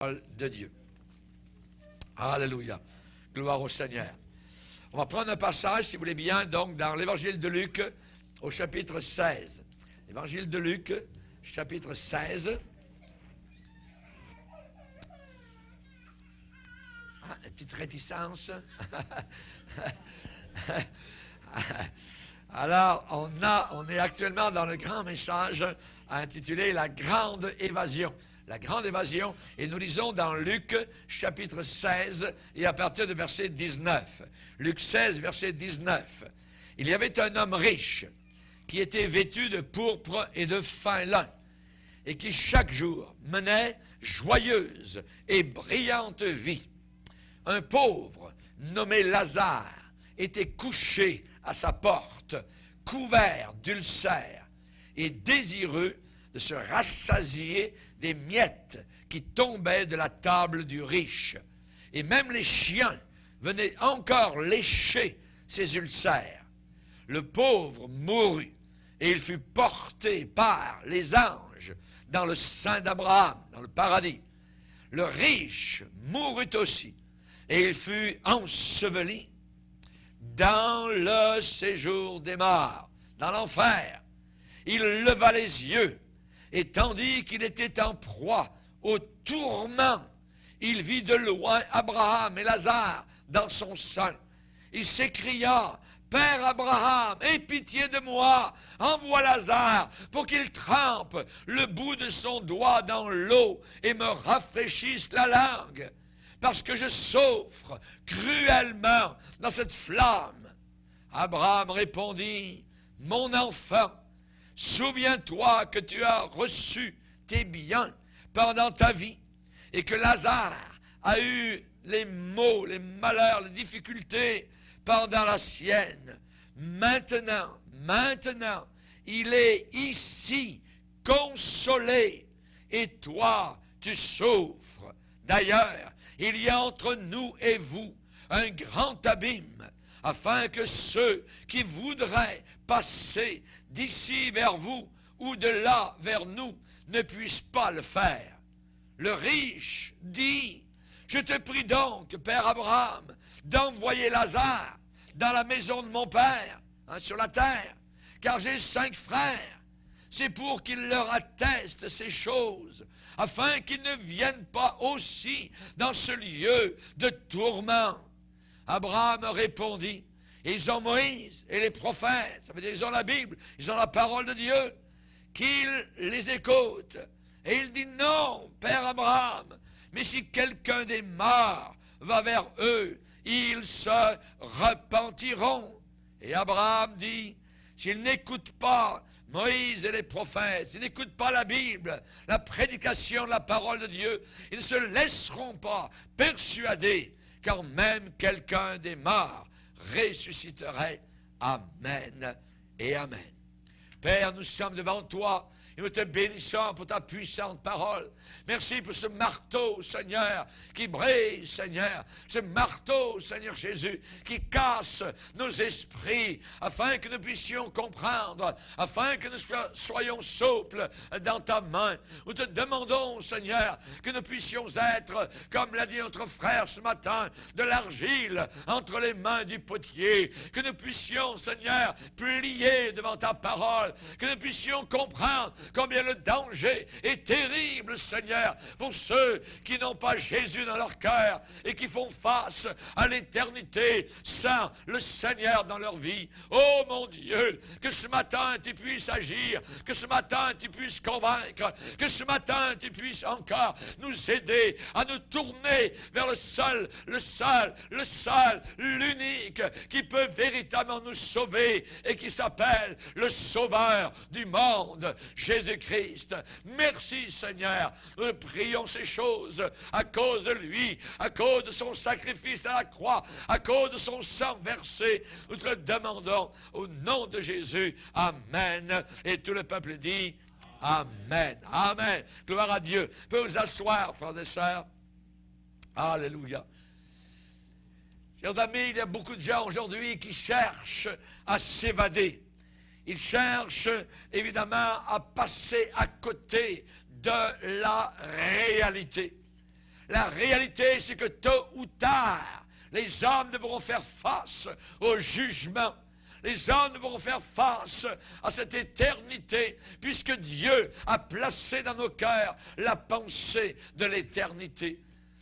de Dieu. Alléluia. Gloire au Seigneur. On va prendre un passage, si vous voulez bien, donc dans l'Évangile de Luc, au chapitre 16. L'Évangile de Luc, chapitre 16. Ah, une petite réticence. Alors, on est actuellement dans le grand message intitulé « La grande évasion ». La grande évasion, et nous lisons dans Luc, chapitre 16, et à partir du verset 19. Luc 16, verset 19. Il y avait un homme riche qui était vêtu de pourpre et de fin lin, et qui chaque jour menait joyeuse et brillante vie. Un pauvre nommé Lazare était couché à sa porte, couvert d'ulcères et désireux de se rassasier des miettes qui tombaient de la table du riche. Et même les chiens venaient encore lécher ses ulcères. Le pauvre mourut, et il fut porté par les anges dans le sein d'Abraham, dans le paradis. Le riche mourut aussi, et il fut enseveli dans le séjour des morts, dans l'enfer. Il leva les yeux, et tandis qu'il était en proie au tourment, il vit de loin Abraham et Lazare dans son sein. Il s'écria, « Père Abraham, aie pitié de moi, envoie Lazare pour qu'il trempe le bout de son doigt dans l'eau et me rafraîchisse la langue, parce que je souffre cruellement dans cette flamme. » Abraham répondit, « Mon enfant, souviens-toi que tu as reçu tes biens pendant ta vie et que Lazare a eu les maux, les malheurs, les difficultés pendant la sienne. Maintenant, il est ici consolé et toi, tu souffres. D'ailleurs, il y a entre nous et vous un grand abîme, afin que ceux qui voudraient passer d'ici vers vous ou de là vers nous ne puissent pas le faire. » Le riche dit, « Je te prie donc, Père Abraham, d'envoyer Lazare dans la maison de mon père, sur la terre, car j'ai 5 frères. C'est pour qu'il leur atteste ces choses, afin qu'ils ne viennent pas aussi dans ce lieu de tourment. » Abraham répondit, ils ont Moïse et les prophètes, ça veut dire ils ont la Bible, ils ont la parole de Dieu, qu'ils les écoutent. Et il dit, non, Père Abraham, mais si quelqu'un des morts va vers eux, ils se repentiront. Et Abraham dit, s'ils n'écoutent pas Moïse et les prophètes, s'ils n'écoutent pas la Bible, la prédication de la parole de Dieu, ils ne se laisseront pas persuader, car même quelqu'un des morts ressusciterait. Amen et Amen. Père, nous sommes devant toi et nous te bénissons pour ta puissante parole. Merci pour ce marteau, Seigneur, qui brille, Seigneur. Ce marteau, Seigneur Jésus, qui casse nos esprits, afin que nous puissions comprendre, afin que nous soyons souples dans ta main. Nous te demandons, Seigneur, que nous puissions être, comme l'a dit notre frère ce matin, de l'argile entre les mains du potier. Que nous puissions, Seigneur, plier devant ta parole. Que nous puissions comprendre combien le danger est terrible, Seigneur, pour ceux qui n'ont pas Jésus dans leur cœur et qui font face à l'éternité sans le Seigneur dans leur vie. Oh mon Dieu, que ce matin tu puisses agir, que ce matin tu puisses convaincre, que ce matin tu puisses encore nous aider à nous tourner vers le seul, l'unique qui peut véritablement nous sauver et qui s'appelle le Sauveur du monde, Jésus-Christ. Merci Seigneur, nous prions ces choses à cause de lui, à cause de son sacrifice à la croix, à cause de son sang versé. Nous te le demandons au nom de Jésus. Amen. Et tout le peuple dit Amen. Amen. Gloire à Dieu. Vous pouvez vous asseoir, frères et sœurs. Alléluia. Chers amis, il y a beaucoup de gens aujourd'hui qui cherchent à s'évader. Ils cherchent évidemment à passer à côté de la réalité. La réalité, c'est que tôt ou tard, les hommes devront faire face au jugement. Les hommes devront faire face à cette éternité, puisque Dieu a placé dans nos cœurs la pensée de l'éternité.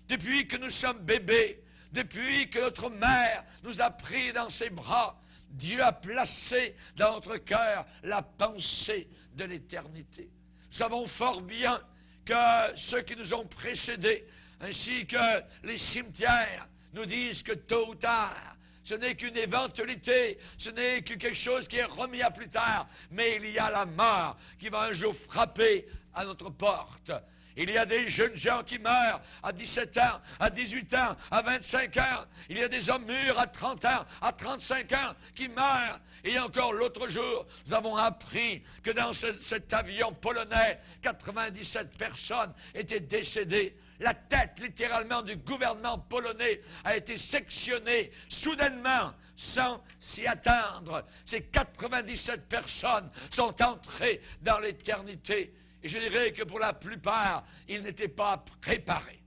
Depuis que nous sommes bébés, depuis que notre mère nous a pris dans ses bras, Dieu a placé dans notre cœur la pensée de l'éternité. Nous savons fort bien que ceux qui nous ont précédés, ainsi que les cimetières, nous disent que tôt ou tard, ce n'est qu'une éventualité, ce n'est que quelque chose qui est remis à plus tard, mais il y a la mort qui va un jour frapper à notre porte. Il y a des jeunes gens qui meurent à 17 ans, à 18 ans, à 25 ans. Il y a des hommes mûrs à 30 ans, à 35 ans qui meurent. Et encore l'autre jour, nous avons appris que dans cet avion polonais, 97 personnes étaient décédées. La tête, littéralement, du gouvernement polonais a été sectionnée soudainement, sans s'y attendre. Ces 97 personnes sont entrées dans l'éternité. Et je dirais que pour la plupart, ils n'étaient pas préparés.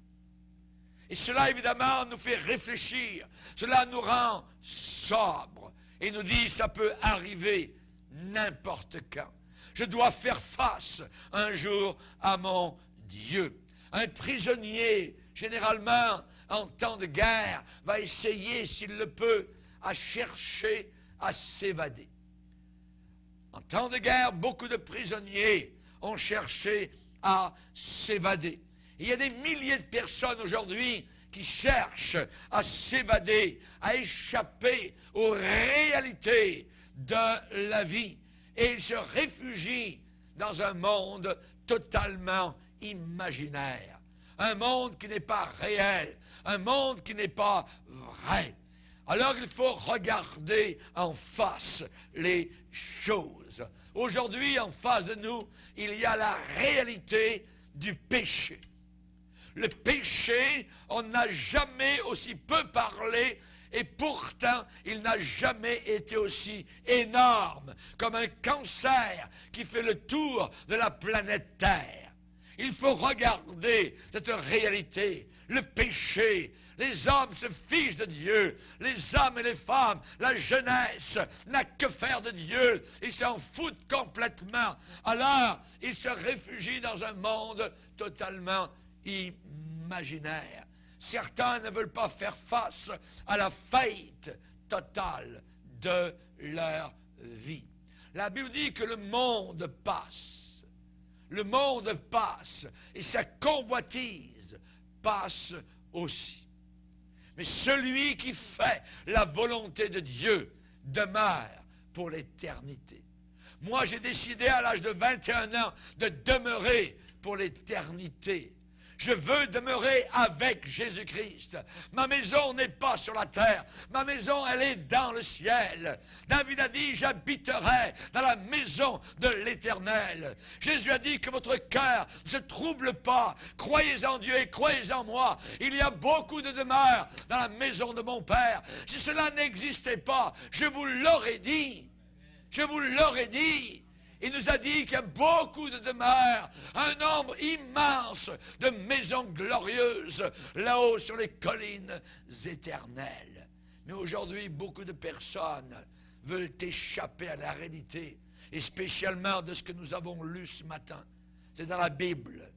Et cela, évidemment, nous fait réfléchir. Cela nous rend sobres. Et nous dit, ça peut arriver n'importe quand. Je dois faire face un jour à mon Dieu. Un prisonnier, généralement, en temps de guerre, va essayer, s'il le peut, à chercher à s'évader. En temps de guerre, beaucoup de prisonniers ont cherché à s'évader. Il y a des milliers de personnes aujourd'hui qui cherchent à s'évader, à échapper aux réalités de la vie. Et ils se réfugient dans un monde totalement imaginaire. Un monde qui n'est pas réel, un monde qui n'est pas vrai. Alors il faut regarder en face les choses. Aujourd'hui, en face de nous, il y a la réalité du péché. Le péché, on n'a jamais aussi peu parlé, et pourtant, il n'a jamais été aussi énorme comme un cancer qui fait le tour de la planète Terre. Il faut regarder cette réalité, le péché. Les hommes se fichent de Dieu, les hommes et les femmes, la jeunesse n'a que faire de Dieu, ils s'en foutent complètement. Alors, ils se réfugient dans un monde totalement imaginaire. Certains ne veulent pas faire face à la faillite totale de leur vie. La Bible dit que le monde passe. Le monde passe et sa convoitise passe aussi. Mais celui qui fait la volonté de Dieu demeure pour l'éternité. Moi, j'ai décidé à l'âge de 21 ans de demeurer pour l'éternité. Je veux demeurer avec Jésus-Christ. Ma maison n'est pas sur la terre. Ma maison, elle est dans le ciel. David a dit, j'habiterai dans la maison de l'Éternel. Jésus a dit que votre cœur ne se trouble pas. Croyez en Dieu et croyez en moi. Il y a beaucoup de demeures dans la maison de mon Père. Si cela n'existait pas, je vous l'aurais dit. Je vous l'aurais dit. Il nous a dit qu'il y a beaucoup de demeures, un nombre immense de maisons glorieuses là-haut sur les collines éternelles. Mais aujourd'hui, beaucoup de personnes veulent échapper à la réalité, et spécialement de ce que nous avons lu ce matin. C'est dans la Bible,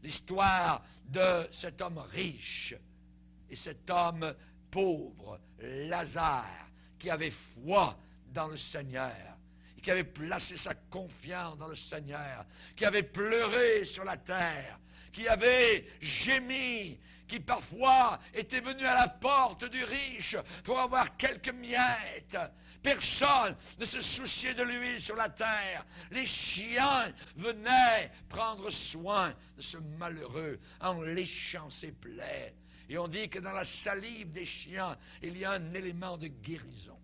l'histoire de cet homme riche et cet homme pauvre, Lazare, qui avait foi dans le Seigneur, qui avait placé sa confiance dans le Seigneur, qui avait pleuré sur la terre, qui avait gémi, qui parfois était venu à la porte du riche pour avoir quelques miettes. Personne ne se souciait de lui sur la terre. Les chiens venaient prendre soin de ce malheureux en léchant ses plaies. Et on dit que dans la salive des chiens, il y a un élément de guérison.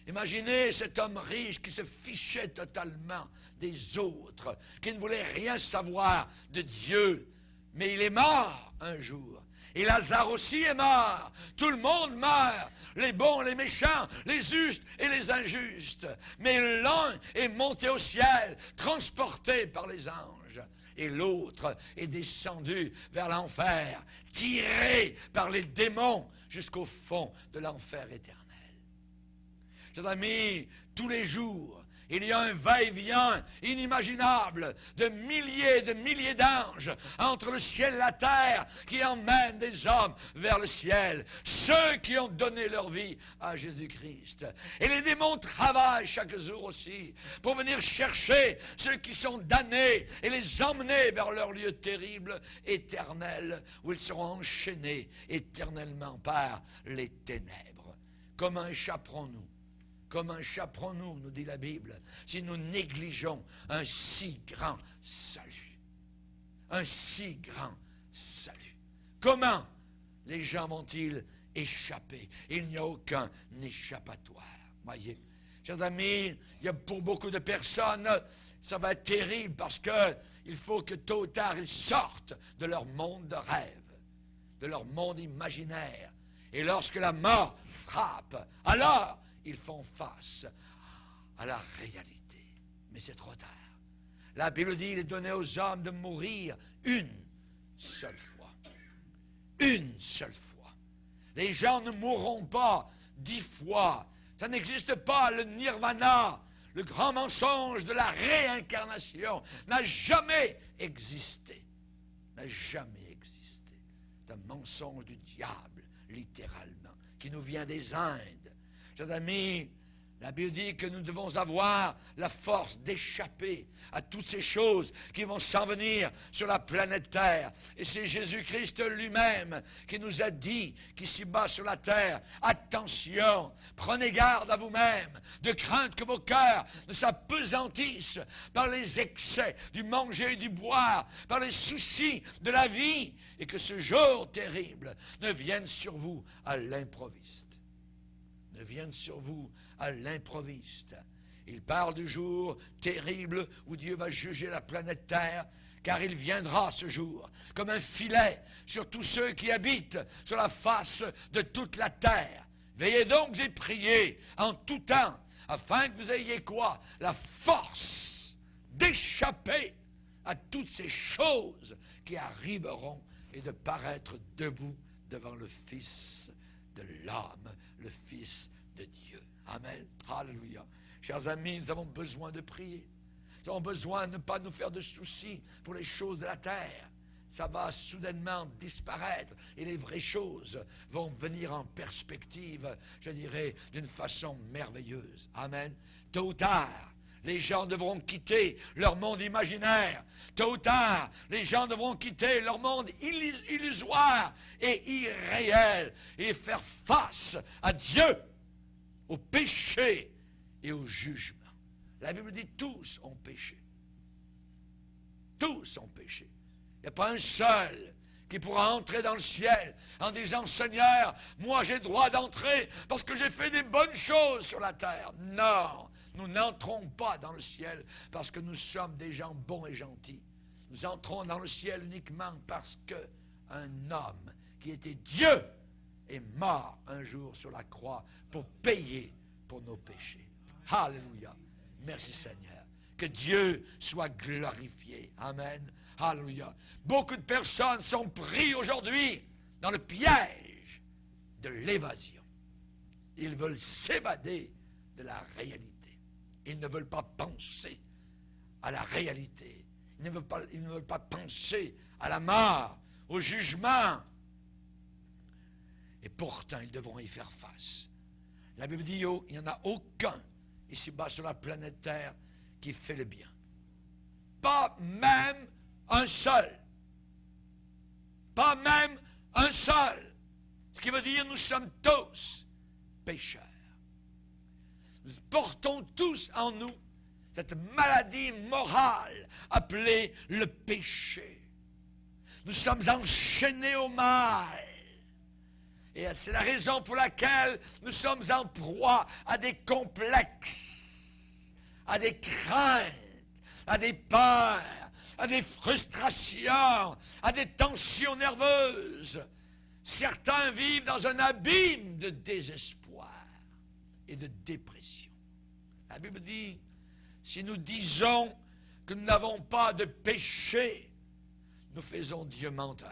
Imaginez cet homme riche qui se fichait totalement des autres, qui ne voulait rien savoir de Dieu. Mais il est mort un jour. Et Lazare aussi est mort. Tout le monde meurt. Les bons, les méchants, les justes et les injustes. Mais l'un est monté au ciel, transporté par les anges. et l'autre est descendu vers l'enfer, tiré par les démons jusqu'au fond de l'enfer éternel. Chers amis, tous les jours, il y a un va-et-vient inimaginable de milliers d'anges entre le ciel et la terre qui emmènent des hommes vers le ciel. Ceux qui ont donné leur vie à Jésus-Christ. Et les démons travaillent chaque jour aussi pour venir chercher ceux qui sont damnés et les emmener vers leur lieu terrible, éternel, où ils seront enchaînés éternellement par les ténèbres. Comment échapperons-nous? Comment échapperons-nous, nous dit la Bible, si nous négligeons un si grand salut? Un si grand salut. Comment les gens vont-ils échapper? Il n'y a aucun échappatoire. Voyez, chers amis, il y a pour beaucoup de personnes, ça va être terrible parce qu'il faut que tôt ou tard ils sortent de leur monde de rêve, de leur monde imaginaire. Et lorsque la mort frappe, alors ils font face à la réalité. Mais c'est trop tard. La Bible dit, il est donné aux hommes de mourir une seule fois. Une seule fois. Les gens ne mourront pas 10 fois. Ça n'existe pas, le nirvana, le grand mensonge de la réincarnation n'a jamais existé. N'a jamais existé. C'est un mensonge du diable, littéralement, qui nous vient des Indes. Chers amis, la Bible dit que nous devons avoir la force d'échapper à toutes ces choses qui vont s'en venir sur la planète Terre. Et c'est Jésus-Christ lui-même qui nous a dit qu'ici-bas sur la terre, attention, prenez garde à vous-même, de crainte que vos cœurs ne s'apesantissent par les excès du manger et du boire, par les soucis de la vie, et que ce jour terrible ne vienne sur vous à l'improviste. Ne viennent sur vous à l'improviste. Il parle du jour terrible où Dieu va juger la planète Terre, car il viendra ce jour comme un filet sur tous ceux qui habitent sur la face de toute la terre. Veillez donc et priez en tout temps, afin que vous ayez quoi? La force d'échapper à toutes ces choses qui arriveront et de paraître debout devant le Fils de l'homme, le Fils de Dieu. Amen. Alléluia. Chers amis, nous avons besoin de prier. Nous avons besoin de ne pas nous faire de soucis pour les choses de la terre. Ça va soudainement disparaître et les vraies choses vont venir en perspective, je dirais, d'une façon merveilleuse. Amen. Tôt ou tard, les gens devront quitter leur monde imaginaire. Tôt ou tard, les gens devront quitter leur monde illusoire et irréel et faire face à Dieu, au péché et au jugement. La Bible dit tous ont péché. Tous ont péché. Il n'y a pas un seul qui pourra entrer dans le ciel en disant « Seigneur, moi j'ai droit d'entrer parce que j'ai fait des bonnes choses sur la terre. » Non, nous n'entrons pas dans le ciel parce que nous sommes des gens bons et gentils. Nous entrons dans le ciel uniquement parce qu'un homme qui était Dieu est mort un jour sur la croix pour payer pour nos péchés. Alléluia. Merci Seigneur. Que Dieu soit glorifié. Amen. Alléluia. Beaucoup de personnes sont prises aujourd'hui dans le piège de l'évasion. Ils veulent s'évader de la réalité. Ils ne veulent pas penser à la réalité. Ils ne veulent pas penser à la mort, au jugement. Et pourtant, ils devront y faire face. La Bible dit, il n'y en a aucun ici-bas sur la planète Terre qui fait le bien. Pas même un seul. Pas même un seul. Ce qui veut dire, nous sommes tous pécheurs. Nous portons tous en nous cette maladie morale appelée le péché. Nous sommes enchaînés au mal. Et c'est la raison pour laquelle nous sommes en proie à des complexes, à des craintes, à des peurs, à des frustrations, à des tensions nerveuses. Certains vivent dans un abîme de désespoir et de dépression. La Bible dit, si nous disons que nous n'avons pas de péché, nous faisons Dieu menteur.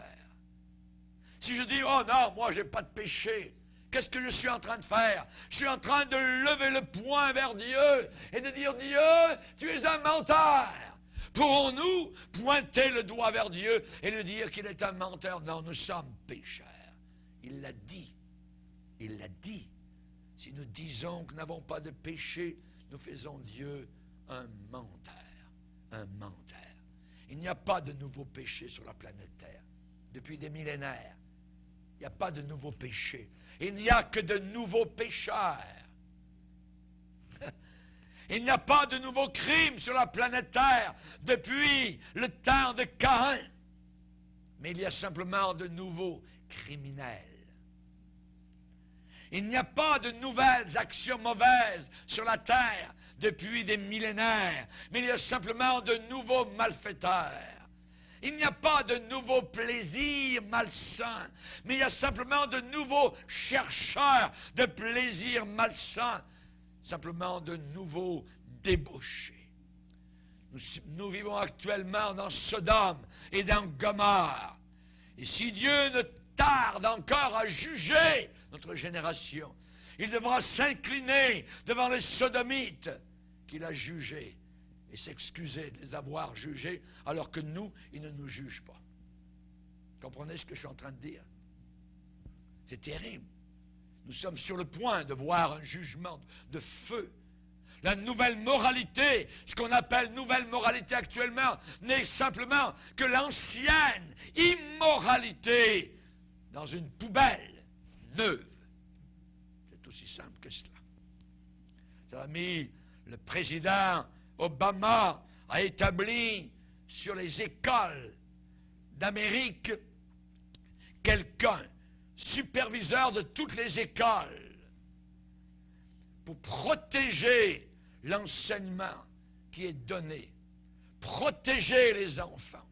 Si je dis, oh non, moi j'ai pas de péché, qu'est-ce que je suis en train de faire? Je suis en train de lever le poing vers Dieu et de dire, Dieu, tu es un menteur. Pourrons-nous pointer le doigt vers Dieu et lui dire qu'il est un menteur? Non, nous sommes pécheurs. Il l'a dit. Il l'a dit. Si nous disons que nous n'avons pas de péché, nous faisons Dieu un menteur. Un menteur. Il n'y a pas de nouveau péché sur la planète Terre. Depuis des millénaires, il n'y a pas de nouveau péché. Il n'y a que de nouveaux pécheurs. Il n'y a pas de nouveaux crimes sur la planète Terre depuis le temps de Caïn. Mais il y a simplement de nouveaux criminels. Il n'y a pas de nouvelles actions mauvaises sur la terre depuis des millénaires, mais il y a simplement de nouveaux malfaiteurs. Il n'y a pas de nouveaux plaisirs malsains, mais il y a simplement de nouveaux chercheurs de plaisirs malsains, simplement de nouveaux débauchés. Nous vivons actuellement dans Sodome et dans Gomorrhe. Et si Dieu ne tarde encore à juger notre génération, il devra s'incliner devant les sodomites qu'il a jugés et s'excuser de les avoir jugés, alors que nous, il ne nous juge pas. Comprenez ce que je suis en train de dire? C'est terrible. Nous sommes sur le point de voir un jugement de feu. La nouvelle moralité, ce qu'on appelle nouvelle moralité actuellement, n'est simplement que l'ancienne immoralité dans une poubelle neuve. C'est aussi simple que cela. Chers amis, le président Obama a établi sur les écoles d'Amérique quelqu'un, superviseur de toutes les écoles, pour protéger l'enseignement qui est donné, protéger les enfants.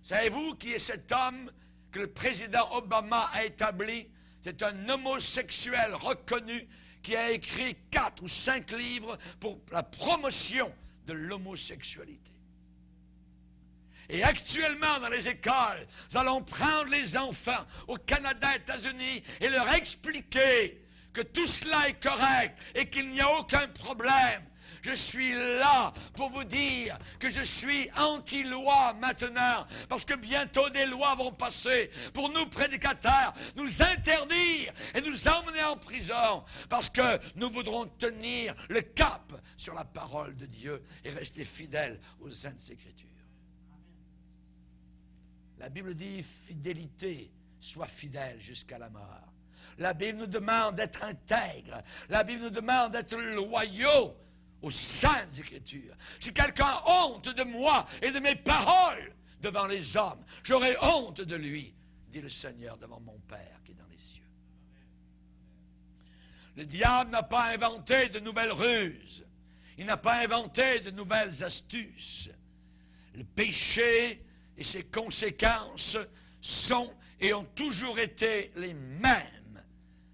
Savez-vous qui est cet homme que le président Obama a établi? C'est un homosexuel reconnu qui a écrit 4 ou 5 livres pour la promotion de l'homosexualité. Et actuellement, dans les écoles, nous allons prendre les enfants au Canada, États-Unis, et leur expliquer que tout cela est correct et qu'il n'y a aucun problème. Je suis là pour vous dire que je suis anti-loi maintenant, parce que bientôt des lois vont passer pour nous prédicateurs, nous interdire et nous emmener en prison, parce que nous voudrons tenir le cap sur la parole de Dieu et rester fidèles aux Saintes Écritures. La Bible dit fidélité, sois fidèle jusqu'à la mort. La Bible nous demande d'être intègre. La Bible nous demande d'être loyaux aux Saintes Écritures. Si quelqu'un a honte de moi et de mes paroles devant les hommes, j'aurai honte de lui, dit le Seigneur devant mon Père qui est dans les cieux. Le diable n'a pas inventé de nouvelles ruses. Il n'a pas inventé de nouvelles astuces. Le péché et ses conséquences sont et ont toujours été les mêmes.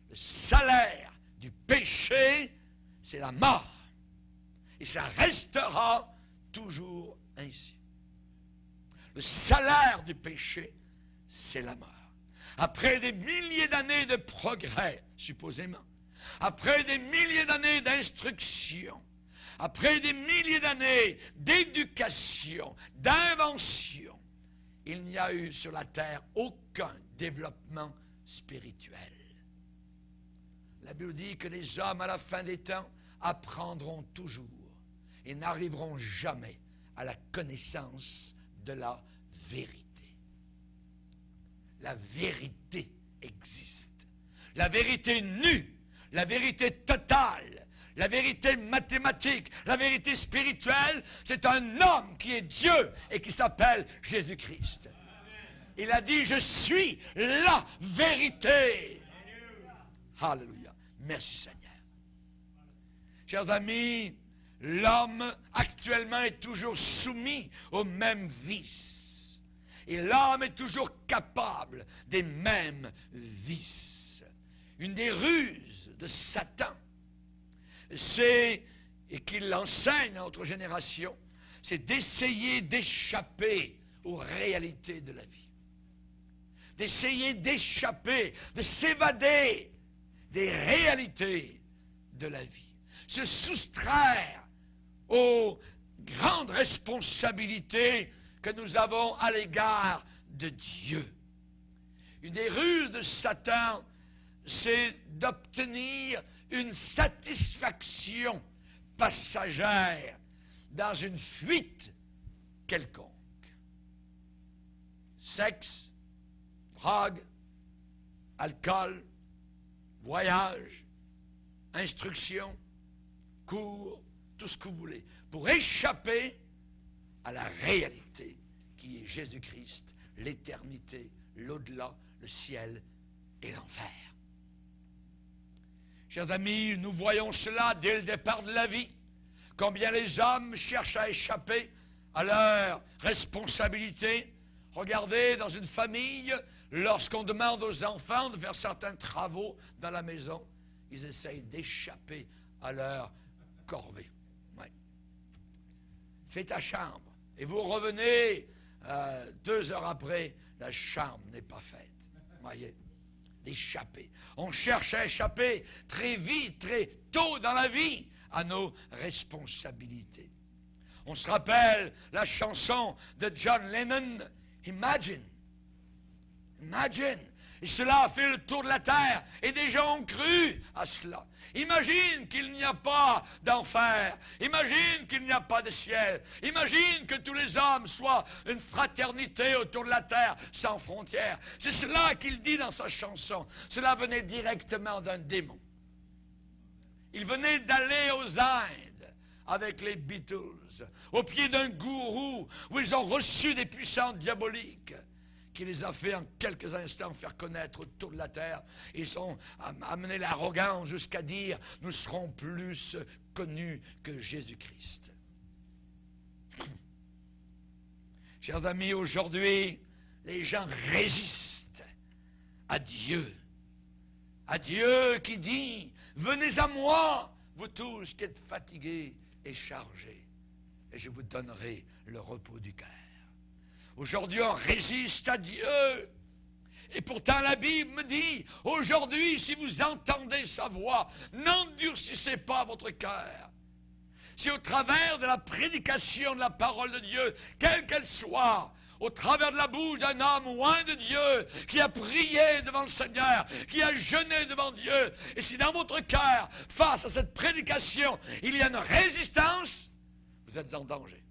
Le salaire du péché, c'est la mort. Et ça restera toujours ainsi. Le salaire du péché, c'est la mort. Après des milliers d'années de progrès, supposément, après des milliers d'années d'instruction, après des milliers d'années d'éducation, d'invention, il n'y a eu sur la terre aucun développement spirituel. La Bible dit que les hommes à la fin des temps apprendront toujours et n'arriveront jamais à la connaissance de la vérité. La vérité existe. La vérité nue, la vérité totale, la vérité mathématique, la vérité spirituelle, c'est un homme qui est Dieu et qui s'appelle Jésus-Christ. Il a dit, je suis la vérité. Alléluia. Merci Seigneur. Chers amis, l'homme actuellement est toujours soumis aux mêmes vices. Et l'homme est toujours capable des mêmes vices. Une des ruses de Satan, c'est, et qu'il l'enseigne à notre génération, c'est d'essayer d'échapper aux réalités de la vie. D'essayer d'échapper, de s'évader des réalités de la vie. Se soustraire aux grandes responsabilités que nous avons à l'égard de Dieu. Une des ruses de Satan, c'est d'obtenir une satisfaction passagère dans une fuite quelconque. Sexe, drogue, alcool, voyage, instruction, cours, tout ce que vous voulez, pour échapper à la réalité qui est Jésus-Christ, l'éternité, l'au-delà, le ciel et l'enfer. Chers amis, nous voyons cela dès le départ de la vie. Combien les hommes cherchent à échapper à leurs responsabilités. Regardez, dans une famille, lorsqu'on demande aux enfants de faire certains travaux dans la maison, ils essayent d'échapper à leur corvée. Ouais. Fais ta chambre. Et vous revenez 2 heures après, la chambre n'est pas faite. Voyez, d'échapper. On cherche à échapper très vite, très tôt dans la vie à nos responsabilités. On se rappelle la chanson de John Lennon, Imagine. Imagine. Et cela a fait le tour de la terre. Et des gens ont cru à cela. Imagine qu'il n'y a pas d'enfer. Imagine qu'il n'y a pas de ciel. Imagine que tous les hommes soient une fraternité autour de la terre sans frontières. C'est cela qu'il dit dans sa chanson. Cela venait directement d'un démon. Il venait d'aller aux Indes avec les Beatles, au pied d'un gourou où ils ont reçu des puissances diaboliques qui les a fait en quelques instants faire connaître autour de la terre. Ils ont amené l'arrogance jusqu'à dire « Nous serons plus connus que Jésus-Christ ». Chers amis, aujourd'hui, les gens résistent à Dieu. À Dieu qui dit « Venez à moi, vous tous qui êtes fatigués et chargés, et je vous donnerai le repos du cœur. » Aujourd'hui, on résiste à Dieu. Et pourtant, la Bible me dit, aujourd'hui, si vous entendez sa voix, n'endurcissez pas votre cœur. C'est au travers de la prédication de la parole de Dieu, quelle qu'elle soit, au travers de la bouche d'un homme loin de Dieu, qui a prié devant le Seigneur, qui a jeûné devant Dieu, et si dans votre cœur, face à cette prédication, il y a une résistance, vous êtes en danger.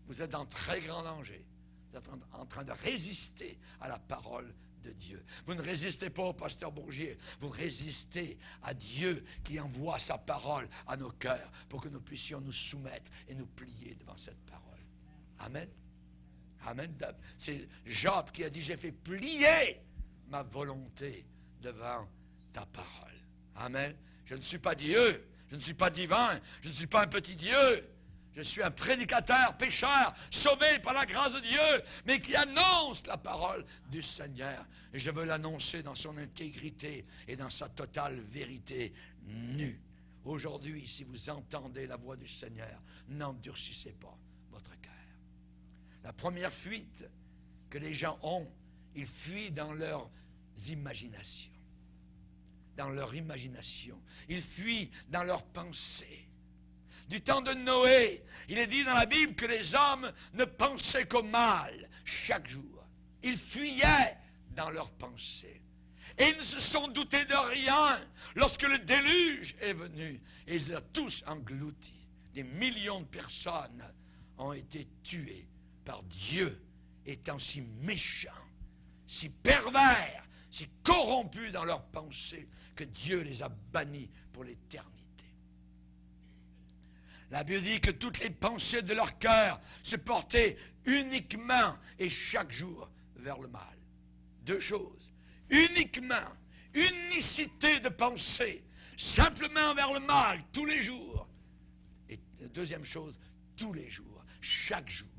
Vous êtes en très grand danger. Vous êtes en train de résister à la parole de Dieu. Vous ne résistez pas au pasteur Bourgier, vous résistez à Dieu qui envoie sa parole à nos cœurs pour que nous puissions nous soumettre et nous plier devant cette parole. Amen. Amen. C'est Job qui a dit, j'ai fait plier ma volonté devant ta parole. Amen. Je ne suis pas Dieu, je ne suis pas divin, je ne suis pas un petit Dieu. Je suis un prédicateur, pécheur, sauvé par la grâce de Dieu, mais qui annonce la parole du Seigneur. Et je veux l'annoncer dans son intégrité et dans sa totale vérité nue. Aujourd'hui, si vous entendez la voix du Seigneur, n'endurcissez pas votre cœur. La première fuite que les gens ont, ils fuient dans leurs imaginations. Dans leur imagination. Ils fuient dans leurs pensées. Du temps de Noé, il est dit dans la Bible que les hommes ne pensaient qu'au mal chaque jour. Ils fuyaient dans leurs pensées. Et ils ne se sont doutés de rien lorsque le déluge est venu. Et ils ont tous englouti. Des millions de personnes ont été tuées par Dieu, étant si méchants, si pervers, si corrompus dans leurs pensées, que Dieu les a bannis pour l'éternité. La Bible dit que toutes les pensées de leur cœur se portaient uniquement et chaque jour vers le mal. 2 choses. Uniquement, unicité de pensée, simplement vers le mal, tous les jours. Et la deuxième chose, tous les jours, chaque jour.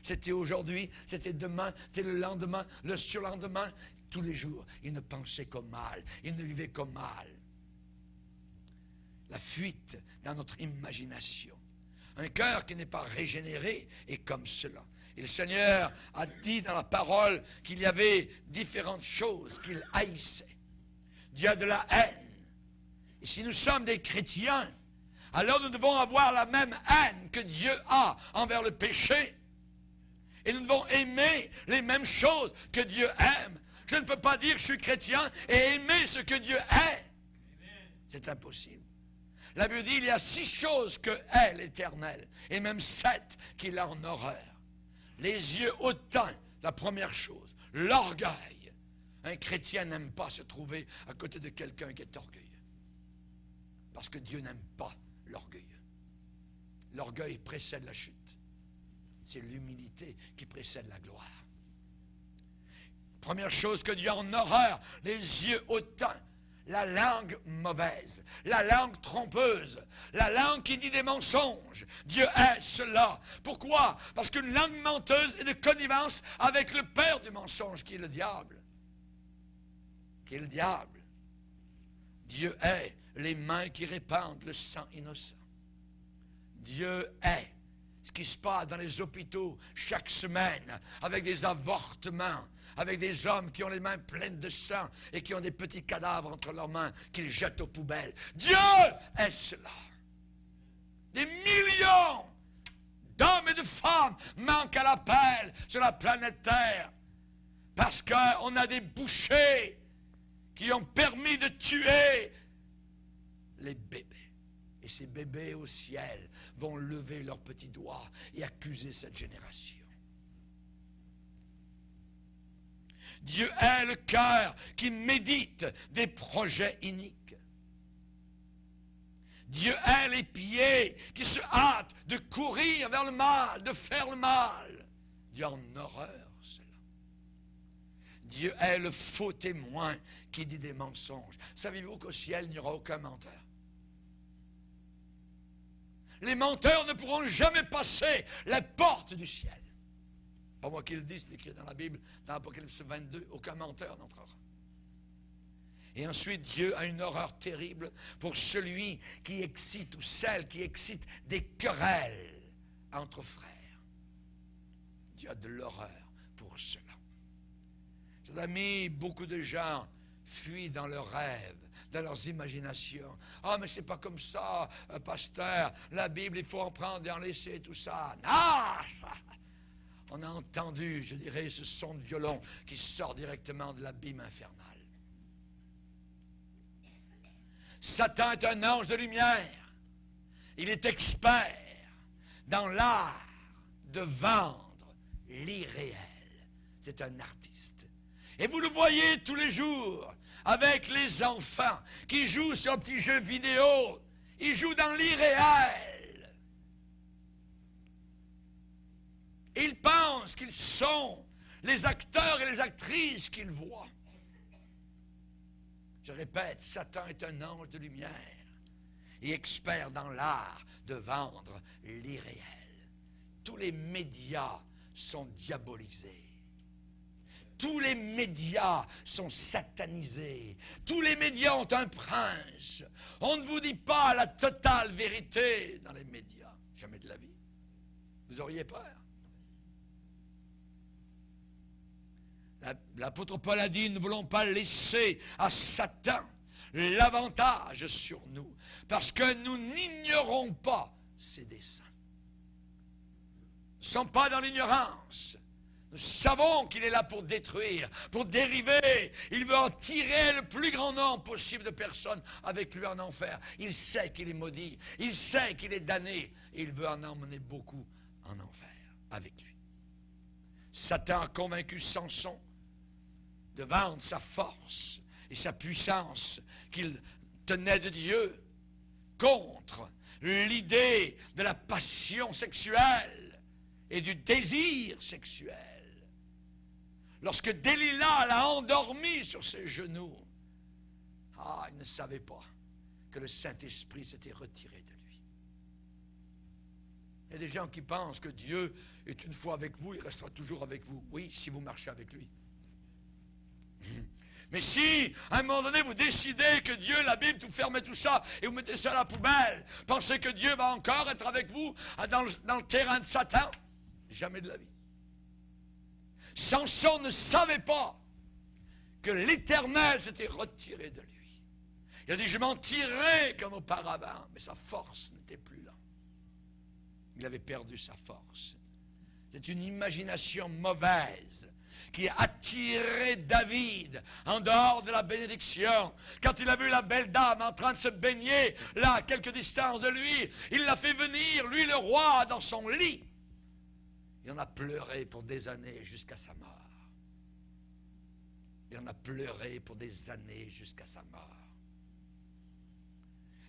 C'était aujourd'hui, c'était demain, c'était le lendemain, le surlendemain, tous les jours. Ils ne pensaient qu'au mal, ils ne vivaient qu'au mal. La fuite dans notre imagination. Un cœur qui n'est pas régénéré est comme cela. Et le Seigneur a dit dans la parole qu'il y avait différentes choses qu'il haïssait. Dieu a de la haine. Et si nous sommes des chrétiens, alors nous devons avoir la même haine que Dieu a envers le péché. Et nous devons aimer les mêmes choses que Dieu aime. Je ne peux pas dire que je suis chrétien et aimer ce que Dieu est. C'est impossible. La Bible dit qu'il y a 6 choses que est l'Éternel, et même 7 qu'il a en horreur. Les yeux hautains, la première chose. L'orgueil. Un chrétien n'aime pas se trouver à côté de quelqu'un qui est orgueilleux. Parce que Dieu n'aime pas l'orgueilleux. L'orgueil précède la chute. C'est l'humilité qui précède la gloire. Première chose que Dieu a en horreur, les yeux hautains, la langue mauvaise, la langue trompeuse, la langue qui dit des mensonges. Dieu hait cela. Pourquoi? Parce qu'une langue menteuse est de connivence avec le père du mensonge, qui est le diable. Qui est le diable. Dieu hait les mains qui répandent le sang innocent. Dieu hait ce qui se passe dans les hôpitaux chaque semaine, avec des avortements, avec des hommes qui ont les mains pleines de sang et qui ont des petits cadavres entre leurs mains qu'ils jettent aux poubelles. Dieu est cela. Des millions d'hommes et de femmes manquent à l'appel sur la planète Terre parce qu'on a des bouchers qui ont permis de tuer les bébés. Et ces bébés au ciel vont lever leurs petits doigts et accuser cette génération. Dieu hait le cœur qui médite des projets iniques. Dieu hait les pieds qui se hâtent de courir vers le mal, de faire le mal. Dieu a en horreur cela. Dieu hait le faux témoin qui dit des mensonges. Savez-vous qu'au ciel, il n'y aura aucun menteur? Les menteurs ne pourront jamais passer la porte du ciel. Pas moi qui le dis, c'est écrit dans la Bible, dans l'Apocalypse 22, aucun menteur n'entrera. Et ensuite, Dieu a une horreur terrible pour celui qui excite, ou celle qui excite des querelles entre frères. Dieu a de l'horreur pour cela. Chers amis, beaucoup de gens fuient dans leurs rêves, dans leurs imaginations. Ah, mais c'est pas comme ça, pasteur. La Bible, il faut en prendre et en laisser, tout ça. Ah! On a entendu, je dirais, ce son de violon qui sort directement de l'abîme infernal. Satan est un ange de lumière. Il est expert dans l'art de vendre l'irréel. C'est un artiste. Et vous le voyez tous les jours avec les enfants qui jouent sur un petit jeu vidéo. Ils jouent dans l'irréel. Ils pensent qu'ils sont les acteurs et les actrices qu'ils voient. Je répète, Satan est un ange de lumière et expert dans l'art de vendre l'irréel. Tous les médias sont diabolisés. Tous les médias sont satanisés. Tous les médias ont un prince. On ne vous dit pas la totale vérité dans les médias. Jamais de la vie. Vous auriez peur. L'apôtre Paul a dit, ne voulons pas laisser à Satan l'avantage sur nous, parce que nous n'ignorons pas ses desseins. Nous ne sommes pas dans l'ignorance. Nous savons qu'il est là pour détruire, pour dériver. Il veut en tirer le plus grand nombre possible de personnes avec lui en enfer. Il sait qu'il est maudit. Il sait qu'il est damné. Et il veut en emmener beaucoup en enfer avec lui. Satan a convaincu Samson de vendre sa force et sa puissance qu'il tenait de Dieu contre l'idée de la passion sexuelle et du désir sexuel. Lorsque Delilah l'a endormi sur ses genoux, il ne savait pas que le Saint-Esprit s'était retiré de lui. Il y a des gens qui pensent que Dieu est une fois avec vous, il restera toujours avec vous. Oui, si vous marchez avec lui. Mais si, à un moment donné, vous décidez que Dieu, la Bible, tout ferme tout ça, et vous mettez ça à la poubelle, pensez que Dieu va encore être avec vous dans le terrain de Satan? Jamais de la vie. Samson ne savait pas que l'Éternel s'était retiré de lui. Il a dit, je m'en tirerai comme auparavant, mais sa force n'était plus là. Il avait perdu sa force. C'est une imagination mauvaise qui a attiré David en dehors de la bénédiction. Quand il a vu la belle dame en train de se baigner, là, à quelques distances de lui, il l'a fait venir, lui le roi, dans son lit. Il en a pleuré pour des années jusqu'à sa mort. Il en a pleuré pour des années jusqu'à sa mort.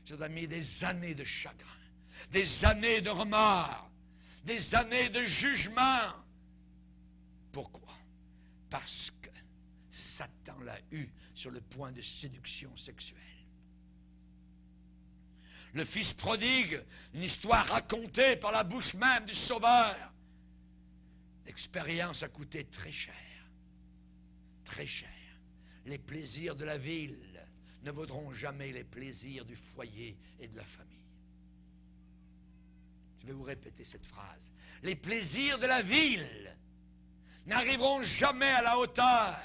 Chers amis, des années de chagrin, des années de remords, des années de jugement. Pourquoi? Parce que Satan l'a eu sur le point de séduction sexuelle. Le fils prodigue, une histoire racontée par la bouche même du Sauveur. L'expérience a coûté très cher. Très cher. Les plaisirs de la ville ne vaudront jamais les plaisirs du foyer et de la famille. Je vais vous répéter cette phrase. Les plaisirs de la ville n'arriveront jamais à la hauteur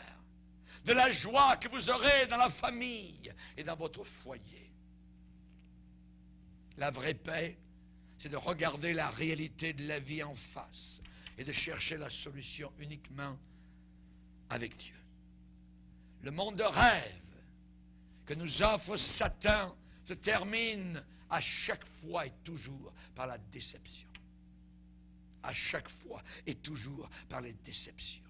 de la joie que vous aurez dans la famille et dans votre foyer. La vraie paix, c'est de regarder la réalité de la vie en face et de chercher la solution uniquement avec Dieu. Le monde de rêve que nous offre Satan se termine à chaque fois et toujours par la déception. À chaque fois et toujours par les déceptions.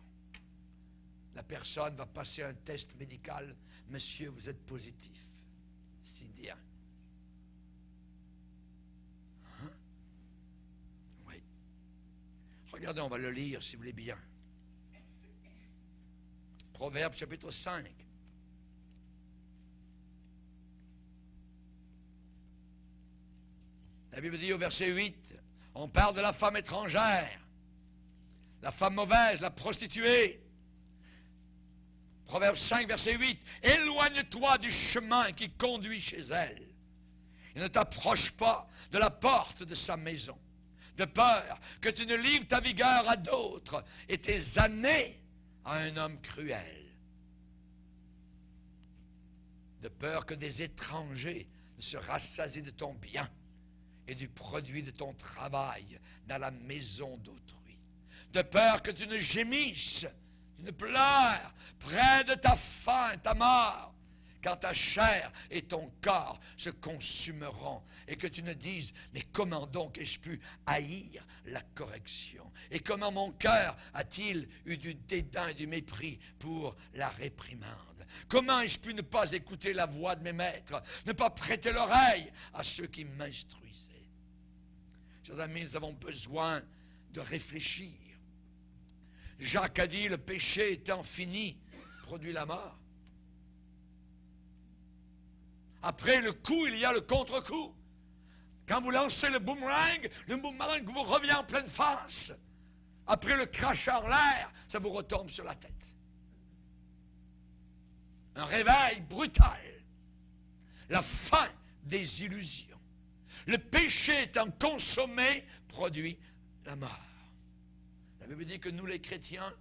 La personne va passer un test médical. Monsieur, vous êtes positif. Si bien. Hein? Oui. Regardez, on va le lire si vous voulez bien. Proverbe chapitre 5. La Bible dit au verset 8, on parle de la femme étrangère, la femme mauvaise, la prostituée. Proverbe 5, verset 8, éloigne-toi du chemin qui conduit chez elle et ne t'approche pas de la porte de sa maison, de peur que tu ne livres ta vigueur à d'autres et tes années à un homme cruel. De peur que des étrangers ne se rassasient de ton bien et du produit de ton travail dans la maison d'autrui. De peur que tu ne gémisses, tu ne pleures près de ta faim, ta mort, quand ta chair et ton corps se consumeront, et que tu ne dises, mais comment donc ai-je pu haïr la correction? Et comment mon cœur a-t-il eu du dédain et du mépris pour la réprimande? Comment ai-je pu ne pas écouter la voix de mes maîtres, ne pas prêter l'oreille à ceux qui m'instruisaient? Chers amis, nous avons besoin de réfléchir. Jacques a dit, le péché étant fini, produit la mort. Après le coup, il y a le contre-coup. Quand vous lancez le boomerang vous revient en pleine face. Après le crachat en l'air, ça vous retombe sur la tête. Un réveil brutal. La fin des illusions. Le péché étant consommé, produit la mort. La Bible dit que nous, les chrétiens,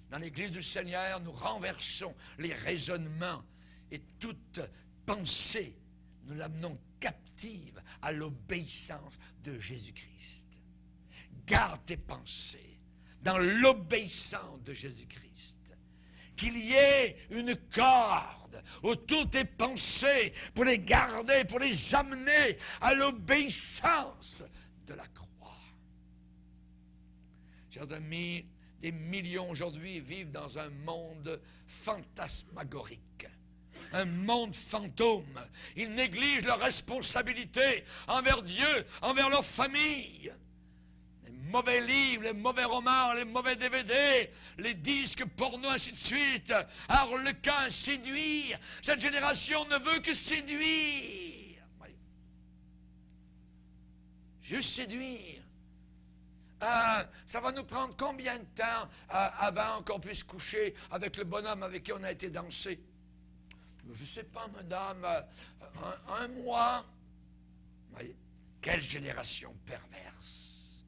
dans l'Église du Seigneur, nous renversons les raisonnements et toute pensée, nous l'amenons captive à l'obéissance de Jésus-Christ. Garde tes pensées dans l'obéissance de Jésus-Christ. Qu'il y ait une corde autour de tes pensées pour les garder, pour les amener à l'obéissance de la croix. Chers amis, des millions aujourd'hui vivent dans un monde fantasmagorique. Un monde fantôme. Ils négligent leurs responsabilités envers Dieu, envers leur famille. Les mauvais livres, les mauvais romans, les mauvais DVD, les disques porno, ainsi de suite. Harlequin, séduire. Cette génération ne veut que séduire. Oui. Juste séduire. Ça va nous prendre combien de temps avant qu'on puisse coucher avec le bonhomme avec qui on a été danser? Je ne sais pas, madame, un mois. Vous voyez, quelle génération perverse.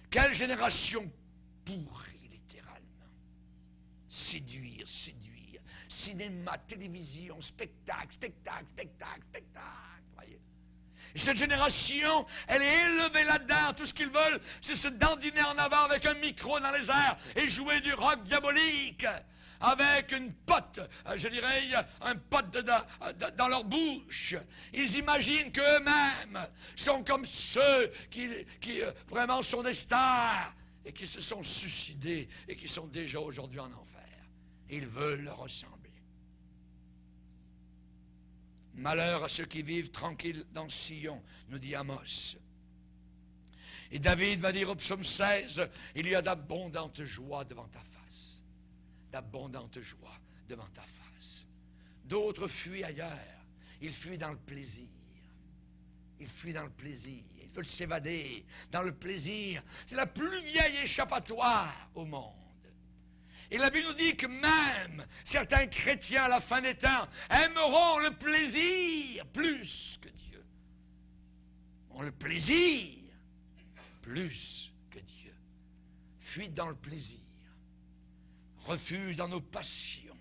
Quelle génération pourrie, littéralement. Séduire, séduire. Cinéma, télévision, spectacle, spectacle, spectacle, spectacle. Vous voyez. Et cette génération, elle est élevée là-dedans. Tout ce qu'ils veulent, c'est se dandiner en avant avec un micro dans les airs et jouer du rock diabolique. Avec une pote, je dirais, un pote dans leur bouche. Ils imaginent qu'eux-mêmes sont comme ceux qui vraiment sont des stars et qui se sont suicidés et qui sont déjà aujourd'hui en enfer. Ils veulent leur ressembler. Malheur à ceux qui vivent tranquilles dans Sion, nous dit Amos. Et David va dire au psaume 16, il y a d'abondantes joies devant ta face. D'abondante joie devant ta face. D'autres fuient ailleurs. Ils fuient dans le plaisir. Ils fuient dans le plaisir. Ils veulent s'évader dans le plaisir. C'est la plus vieille échappatoire au monde. Et la Bible nous dit que même certains chrétiens à la fin des temps aimeront le plaisir plus que Dieu. Ont le plaisir plus que Dieu. Fuient dans le plaisir. Refuse dans nos passions,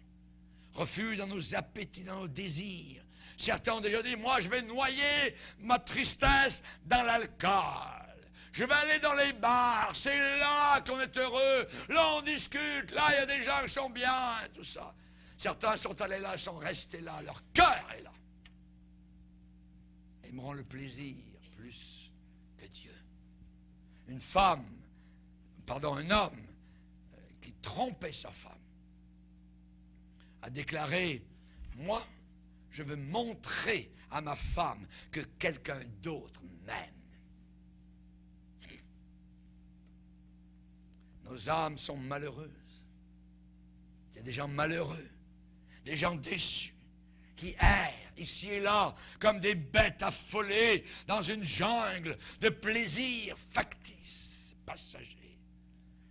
refuse dans nos appétits, dans nos désirs. Certains ont déjà dit, moi je vais noyer ma tristesse dans l'alcool. Je vais aller dans les bars, c'est là qu'on est heureux. Là on discute, là il y a des gens qui sont bien, tout ça. Certains sont allés là, sont restés là, leur cœur est là. Ils aimeront le plaisir plus que Dieu. Un homme qui trompait sa femme, a déclaré, moi, je veux montrer à ma femme que quelqu'un d'autre m'aime. Nos âmes sont malheureuses. Il y a des gens malheureux, des gens déçus, qui errent ici et là comme des bêtes affolées dans une jungle de plaisirs factices, passagers.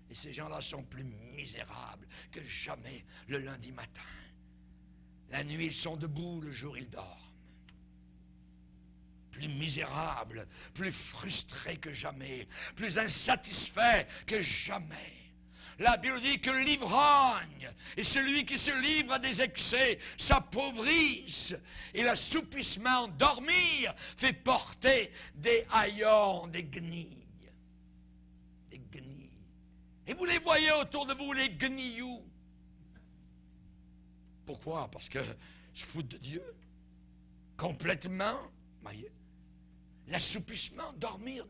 Et ces gens-là sont plus misérables que jamais le lundi matin. La nuit, ils sont debout, le jour, ils dorment. Plus misérables, plus frustrés que jamais, plus insatisfaits que jamais. La Bible dit que l'ivrogne et celui qui se livre à des excès s'appauvrissent. Et l'assoupissement, dormir, fait porter des haillons, des guenilles. Des guenilles. Et vous les voyez autour de vous, les guenilloux. Pourquoi? Parce que se foutent de Dieu. Complètement. Voyez. L'assoupissement, dormir.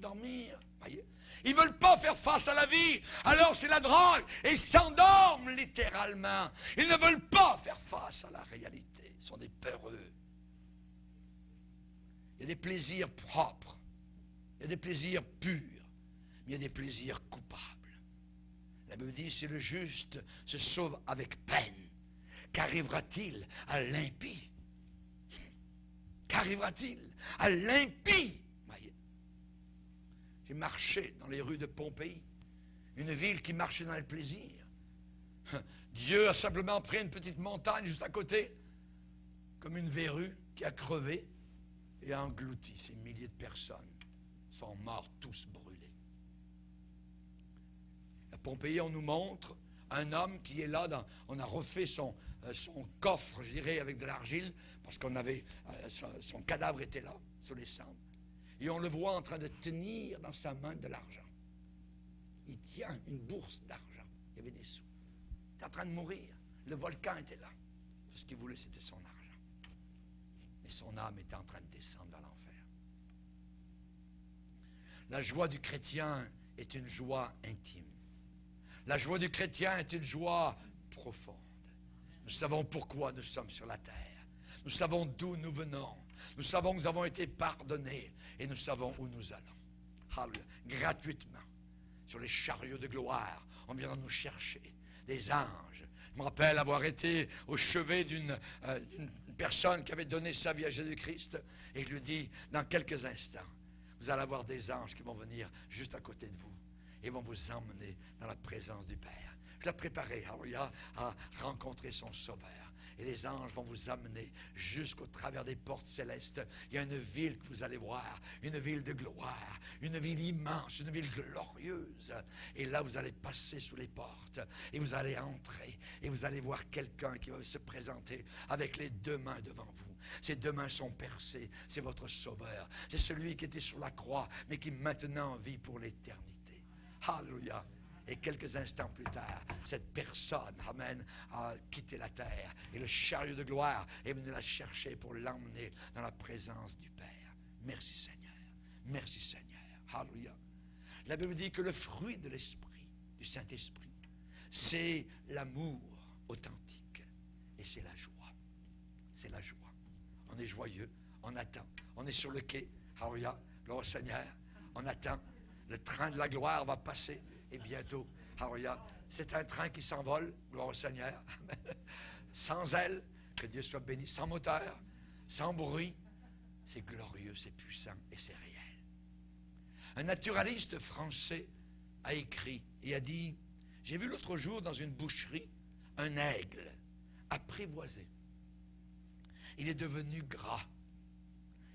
Voyez. Ils ne veulent pas faire face à la vie. Alors c'est la drogue. Et ils s'endorment littéralement. Ils ne veulent pas faire face à la réalité. Ils sont des peureux. Il y a des plaisirs propres. Il y a des plaisirs purs. Mais il y a des plaisirs coupables. La Bible dit, si le juste se sauve avec peine, qu'arrivera-t-il à l'impie? Qu'arrivera-t-il à l'impie? J'ai marché dans les rues de Pompéi, une ville qui marchait dans le plaisir. Dieu a simplement pris une petite montagne juste à côté, comme une verrue qui a crevé et a englouti ces milliers de personnes. Sont morts tous brûlés. À Pompéi, on nous montre un homme qui est là, on a refait son coffre, je dirais, avec de l'argile, parce qu'on avait, son cadavre était là, sur les cendres. Et on le voit en train de tenir dans sa main de l'argent. Il tient une bourse d'argent. Il y avait des sous. Il était en train de mourir. Le volcan était là. Tout ce qu'il voulait, c'était son argent. Mais son âme était en train de descendre vers l'enfer. La joie du chrétien est une joie intime. La joie du chrétien est une joie profonde. Nous savons pourquoi nous sommes sur la terre. Nous savons d'où nous venons. Nous savons que nous avons été pardonnés et nous savons où nous allons. Hallelujah. Gratuitement, sur les chariots de gloire, on viendra nous chercher. Des anges. Je me rappelle avoir été au chevet d'une personne qui avait donné sa vie à Jésus-Christ et je lui dis, dans quelques instants, vous allez avoir des anges qui vont venir juste à côté de vous et vont vous emmener dans la présence du Père. Je l'ai préparé, hallelujah, à rencontrer son Sauveur. Et les anges vont vous amener jusqu'au travers des portes célestes. Il y a une ville que vous allez voir, une ville de gloire, une ville immense, une ville glorieuse. Et là, vous allez passer sous les portes et vous allez entrer et vous allez voir quelqu'un qui va se présenter avec les deux mains devant vous. Ses deux mains sont percées, c'est votre Sauveur. C'est celui qui était sur la croix, mais qui maintenant vit pour l'éternité. Alléluia. Et quelques instants plus tard, cette personne, amen, a quitté la terre. Et le chariot de gloire est venu la chercher pour l'emmener dans la présence du Père. Merci Seigneur. Merci Seigneur. Alléluia. La Bible dit que le fruit de l'Esprit, du Saint-Esprit, c'est l'amour authentique. Et c'est la joie. C'est la joie. On est joyeux, on attend. On est sur le quai. Alléluia. Gloire au Seigneur. On attend. Le train de la gloire va passer. Et bientôt, alléluia, c'est un train qui s'envole, gloire au Seigneur, sans aile, que Dieu soit béni, sans moteur, sans bruit. C'est glorieux, c'est puissant et c'est réel. Un naturaliste français a écrit et a dit, j'ai vu l'autre jour dans une boucherie un aigle apprivoisé. Il est devenu gras.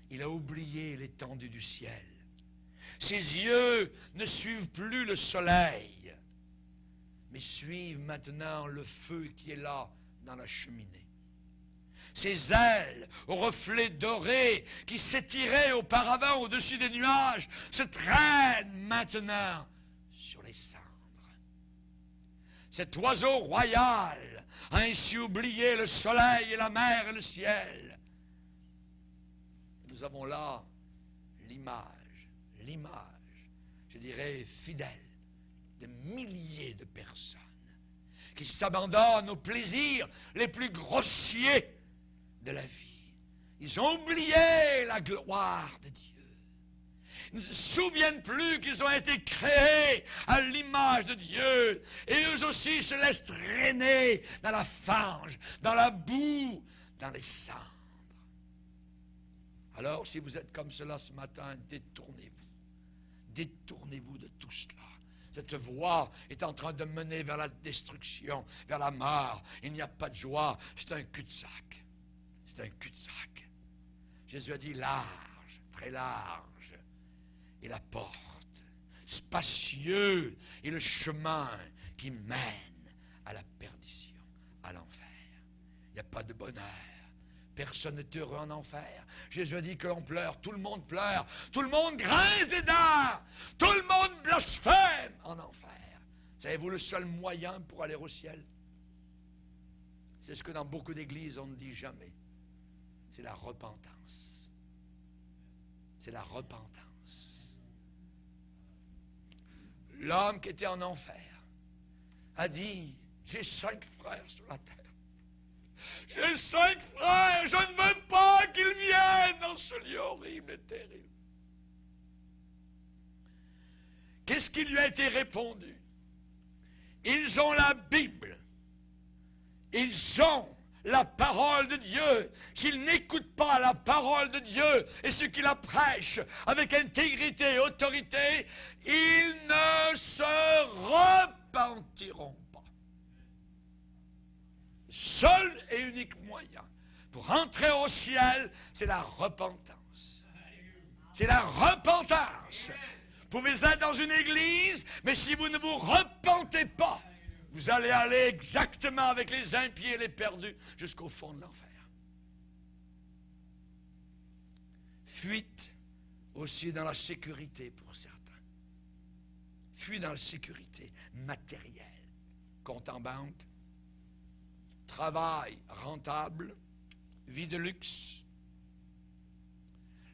Il a oublié l'étendue du ciel. Ses yeux ne suivent plus le soleil, mais suivent maintenant le feu qui est là dans la cheminée. Ses ailes, aux reflets dorés, qui s'étiraient auparavant au-dessus des nuages, se traînent maintenant sur les cendres. Cet oiseau royal a ainsi oublié le soleil et la mer et le ciel. Nous avons là l'image, je dirais fidèle, de milliers de personnes qui s'abandonnent aux plaisirs les plus grossiers de la vie. Ils ont oublié la gloire de Dieu. Ils ne se souviennent plus qu'ils ont été créés à l'image de Dieu. Et eux aussi se laissent traîner dans la fange, dans la boue, dans les cendres. Alors, si vous êtes comme cela ce matin, détournez-vous. Détournez-vous de tout cela. Cette voie est en train de mener vers la destruction, vers la mort. Il n'y a pas de joie. C'est un cul-de-sac. C'est un cul-de-sac. Jésus a dit large, très large, est la porte. Spacieux est le chemin qui mène à la perdition, à l'enfer. Il n'y a pas de bonheur. Personne n'est heureux en enfer. Jésus a dit que l'on pleure. Tout le monde pleure. Tout le monde grince des dents. Tout le monde blasphème en enfer. Savez-vous le seul moyen pour aller au ciel? C'est ce que dans beaucoup d'églises on ne dit jamais. C'est la repentance. C'est la repentance. L'homme qui était en enfer a dit, j'ai 5 frères sur la terre. J'ai 5 frères, je ne veux pas qu'ils viennent dans ce lieu horrible et terrible. Qu'est-ce qui lui a été répondu? Ils ont la Bible. Ils ont la parole de Dieu. S'ils n'écoutent pas la parole de Dieu et ceux qui la prêchent avec intégrité et autorité, ils ne se repentiront pas. Seul et unique moyen pour entrer au ciel, c'est la repentance. C'est la repentance. Vous pouvez être dans une église, mais si vous ne vous repentez pas, vous allez aller exactement avec les impies et les perdus jusqu'au fond de l'enfer. Fuite aussi dans la sécurité pour certains. Fuite dans la sécurité matérielle. Compte en banque, travail rentable, vie de luxe.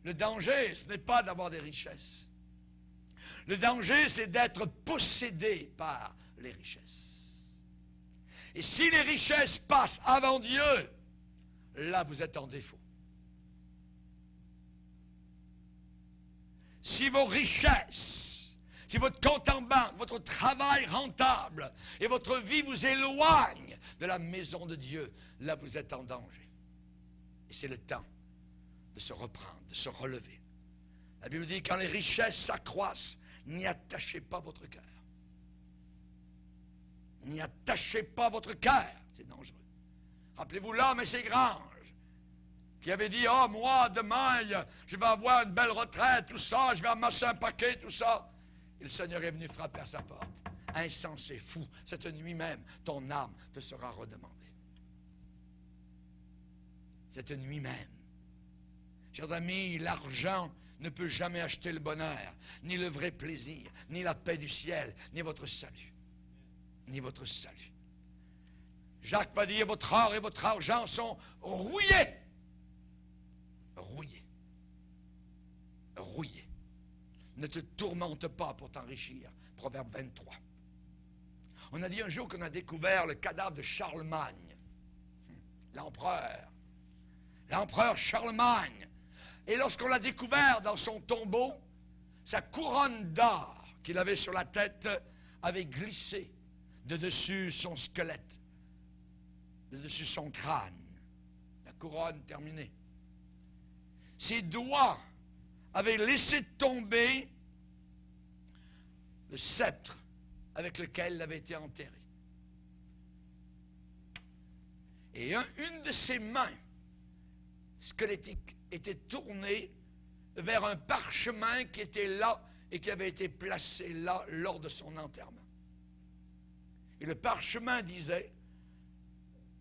Le danger, ce n'est pas d'avoir des richesses. Le danger, c'est d'être possédé par les richesses. Et si les richesses passent avant Dieu, là, vous êtes en défaut. Si vos richesses, si votre compte en banque, votre travail rentable et votre vie vous éloignent de la maison de Dieu, là, vous êtes en danger. Et c'est le temps de se reprendre, de se relever. La Bible dit, quand les richesses s'accroissent, n'y attachez pas votre cœur. N'y attachez pas votre cœur. C'est dangereux. Rappelez-vous l'homme et ses granges, qui avait dit, « Oh, moi, demain, je vais avoir une belle retraite, tout ça, je vais amasser un paquet, tout ça. » Et le Seigneur est venu frapper à sa porte. Insensé, fou, cette nuit même, ton âme te sera redemandée. Cette nuit même. Chers amis, l'argent ne peut jamais acheter le bonheur, ni le vrai plaisir, ni la paix du ciel, ni votre salut. Ni votre salut. Jacques va dire, votre or et votre argent sont rouillés. Rouillés. Rouillés. Ne te tourmente pas pour t'enrichir. Proverbe 23. On a dit un jour qu'on a découvert le cadavre de Charlemagne. L'empereur. L'empereur Charlemagne. Et lorsqu'on l'a découvert dans son tombeau, sa couronne d'or qu'il avait sur la tête avait glissé de dessus son squelette, de dessus son crâne. La couronne terminée. Ses doigts avaient laissé tomber le sceptre avec lequel il avait été enterré. Et une de ses mains squelettiques était tournée vers un parchemin qui était là et qui avait été placé là lors de son enterrement. Et le parchemin disait,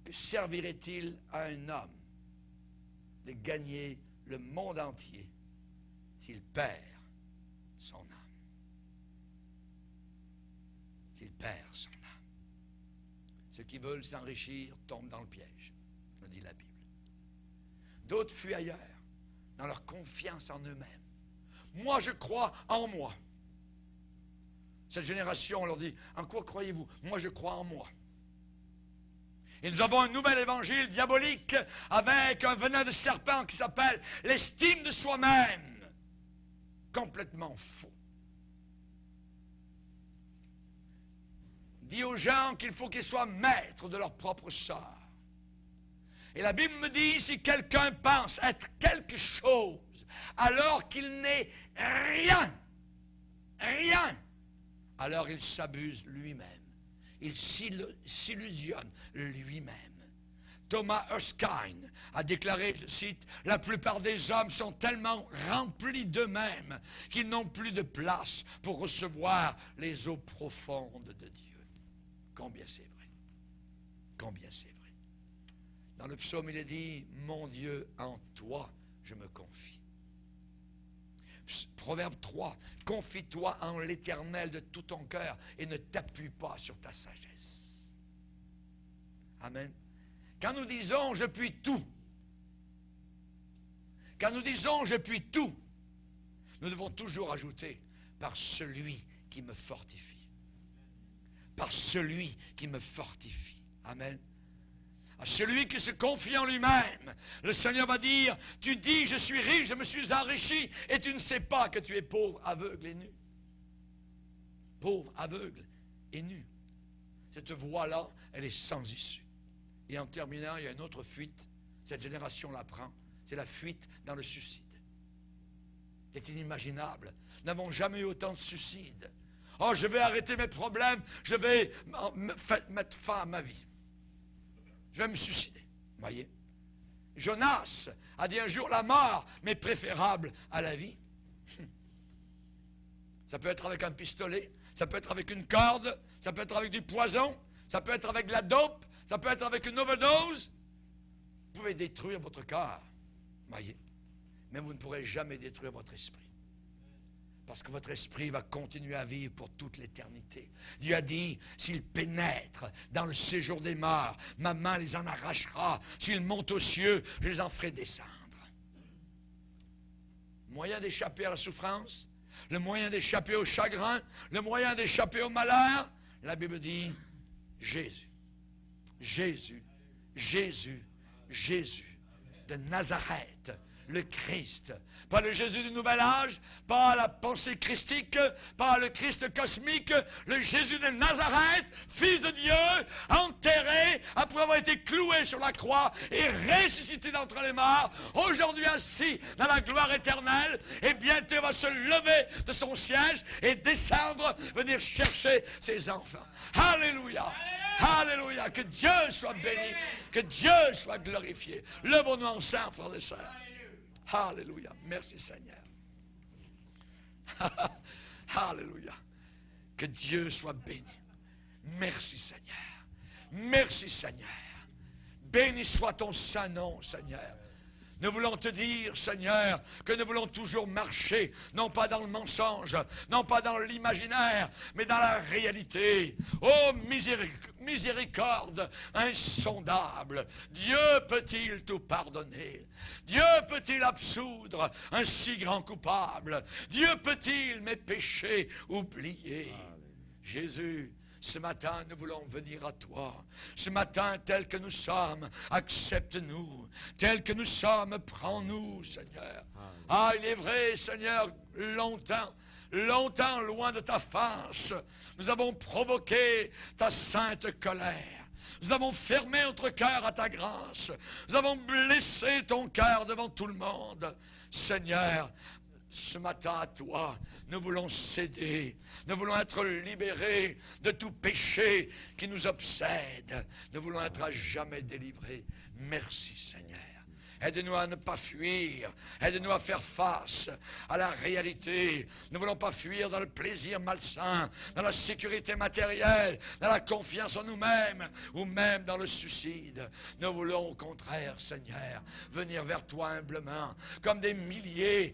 que servirait-il à un homme de gagner le monde entier s'il perd son âme? S'il perd son âme. Ceux qui veulent s'enrichir tombent dans le piège, nous dit la Bible. D'autres fuient ailleurs, dans leur confiance en eux-mêmes. Moi, je crois en moi. Cette génération, on leur dit, en quoi croyez-vous? Moi, je crois en moi. Et nous avons un nouvel évangile diabolique avec un venin de serpent qui s'appelle l'estime de soi-même. Complètement faux. Dit aux gens qu'il faut qu'ils soient maîtres de leur propre sort. Et la Bible me dit, si quelqu'un pense être quelque chose, alors qu'il n'est rien, alors il s'abuse lui-même. Il s'illusionne lui-même. Thomas Erskine a déclaré, je cite, « La plupart des hommes sont tellement remplis d'eux-mêmes qu'ils n'ont plus de place pour recevoir les eaux profondes de Dieu. » Combien c'est vrai? Combien c'est vrai? Dans le psaume, il est dit, « Mon Dieu, en toi, je me confie. » Proverbe 3, « Confie-toi en l'Éternel de tout ton cœur et ne t'appuie pas sur ta sagesse. » Amen. Quand nous disons « Je puis tout », quand nous disons « Je puis tout », nous devons toujours ajouter « Par celui qui me fortifie. » Par celui qui me fortifie. Amen. À celui qui se confie en lui-même, le Seigneur va dire, tu dis, je suis riche, je me suis enrichi, et tu ne sais pas que tu es pauvre, aveugle et nu. Pauvre, aveugle et nu. Cette voie-là, elle est sans issue. Et en terminant, il y a une autre fuite, cette génération l'apprend, c'est la fuite dans le suicide. C'est inimaginable. Nous n'avons jamais eu autant de suicides. Oh, je vais arrêter mes problèmes, je vais mettre fin à ma vie. Je vais me suicider. Voyez? Jonas a dit un jour, la mort m'est préférable à la vie. Ça peut être avec un pistolet, ça peut être avec une corde, ça peut être avec du poison, ça peut être avec de la dope, ça peut être avec une overdose. Vous pouvez détruire votre corps, voyez? Mais vous ne pourrez jamais détruire votre esprit. Parce que votre esprit va continuer à vivre pour toute l'éternité. Dieu a dit, s'il pénètre dans le séjour des morts, ma main les en arrachera. S'ils montent aux cieux, je les en ferai descendre. Le moyen d'échapper à la souffrance, le moyen d'échapper au chagrin, le moyen d'échapper au malheur, la Bible dit, Jésus, Jésus, Jésus, Jésus de Nazareth, le Christ. Pas le Jésus du Nouvel Âge, pas la pensée christique, pas le Christ cosmique, le Jésus de Nazareth, Fils de Dieu, enterré, après avoir été cloué sur la croix et ressuscité d'entre les morts, aujourd'hui assis dans la gloire éternelle, et bientôt va se lever de son siège et descendre, venir chercher ses enfants. Alléluia! Alléluia. Que Dieu soit béni. Que Dieu soit glorifié. Levons-nous ensemble, frères et sœurs. Alléluia. Merci Seigneur. Alléluia. Que Dieu soit béni. Merci Seigneur. Merci Seigneur. Béni soit ton saint nom, Seigneur. Nous voulons te dire, Seigneur, que nous voulons toujours marcher, non pas dans le mensonge, non pas dans l'imaginaire, mais dans la réalité. Oh, miséricorde insondable. Dieu peut-il tout pardonner? Dieu peut-il absoudre un si grand coupable? Dieu peut-il mes péchés oublier? Jésus, ce matin, nous voulons venir à toi. Ce matin, tel que nous sommes, accepte-nous. Tel que nous sommes, prends-nous, Seigneur. Ah, il est vrai, Seigneur, longtemps loin de ta face, nous avons provoqué ta sainte colère. Nous avons fermé notre cœur à ta grâce. Nous avons blessé ton cœur devant tout le monde. Seigneur, ce matin à toi, nous voulons céder, nous voulons être libérés de tout péché qui nous obsède, nous voulons être à jamais délivrés. Merci Seigneur. Aide-nous à ne pas fuir. Aide-nous à faire face à la réalité. Nous ne voulons pas fuir dans le plaisir malsain, dans la sécurité matérielle, dans la confiance en nous-mêmes ou même dans le suicide. Nous voulons au contraire, Seigneur, venir vers toi humblement, comme des milliers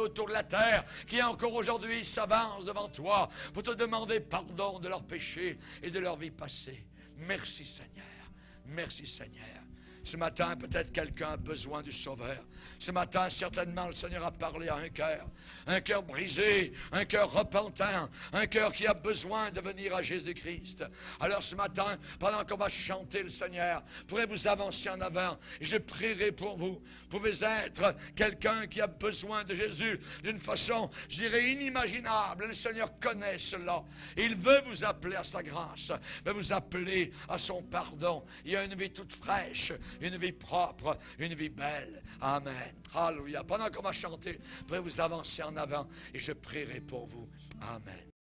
autour de la terre qui encore aujourd'hui s'avancent devant toi pour te demander pardon de leurs péchés et de leur vie passée. Merci Seigneur. Merci Seigneur. Ce matin, peut-être quelqu'un a besoin du Sauveur. Ce matin, certainement, le Seigneur a parlé à un cœur brisé, un cœur repentant, un cœur qui a besoin de venir à Jésus-Christ. Alors ce matin, pendant qu'on va chanter le Seigneur, pourrez-vous avancer en avant et je prierai pour vous. Vous pouvez être quelqu'un qui a besoin de Jésus d'une façon, je dirais, inimaginable. Le Seigneur connaît cela. Il veut vous appeler à sa grâce, veut vous appeler à son pardon. Il y a une vie toute fraîche, une vie propre, une vie belle. Amen. Alléluia. Pendant qu'on va chanter, pourrez vous avancer en avant et je prierai pour vous. Amen.